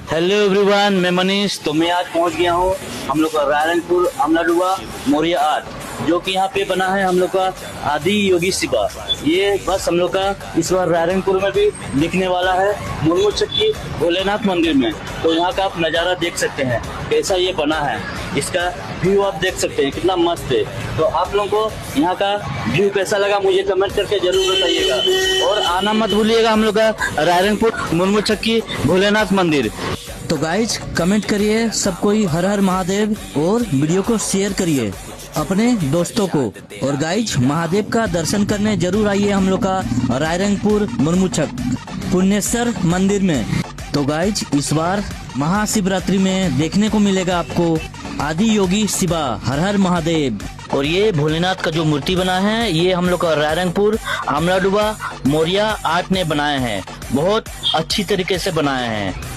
Hello everyone, मैं मनीष। तो मैं आज पहुंच गया हूं हम लोग का रायरंगपुर अमलाडुआ मौर्य आर्ट, जो कि यहाँ पे बना है हम लोग का आदि योगी शिवा। ये बस हम लोग का इस बार रायरंगपुर में भी दिखने वाला है, मुर्मू चक्की भोलेनाथ मंदिर में। तो यहाँ का आप नज़ारा देख सकते हैं कैसा ये बना है। इसका व्यू आप देख सकते हैं कितना मस्त है। तो आप लोगों को यहाँ का व्यू कैसा लगा मुझे कमेंट करके जरूर बताइएगा, और आना मत भूलिएगा हम लोग का रायरंगपुर मुर्मू चक्की भोलेनाथ मंदिर। तो गाइज कमेंट करिए सब कोई हर हर महादेव, और वीडियो को शेयर करिए अपने दोस्तों को। और गाइज महादेव का दर्शन करने जरूर आइए हम लोग का रायरंगपुर मुर्मुचक पुण्येश्वर मंदिर में। तो गाइज इस बार महाशिवरात्रि में देखने को मिलेगा आपको आदि योगी शिवा, हर हर महादेव। और ये भोलेनाथ का जो मूर्ति बना है ये हम लोग का रायरंगपुर अमलाडुआ मौर्य आर्ट ने बनाए हैं, बहुत अच्छी तरीके से बनाए हैं।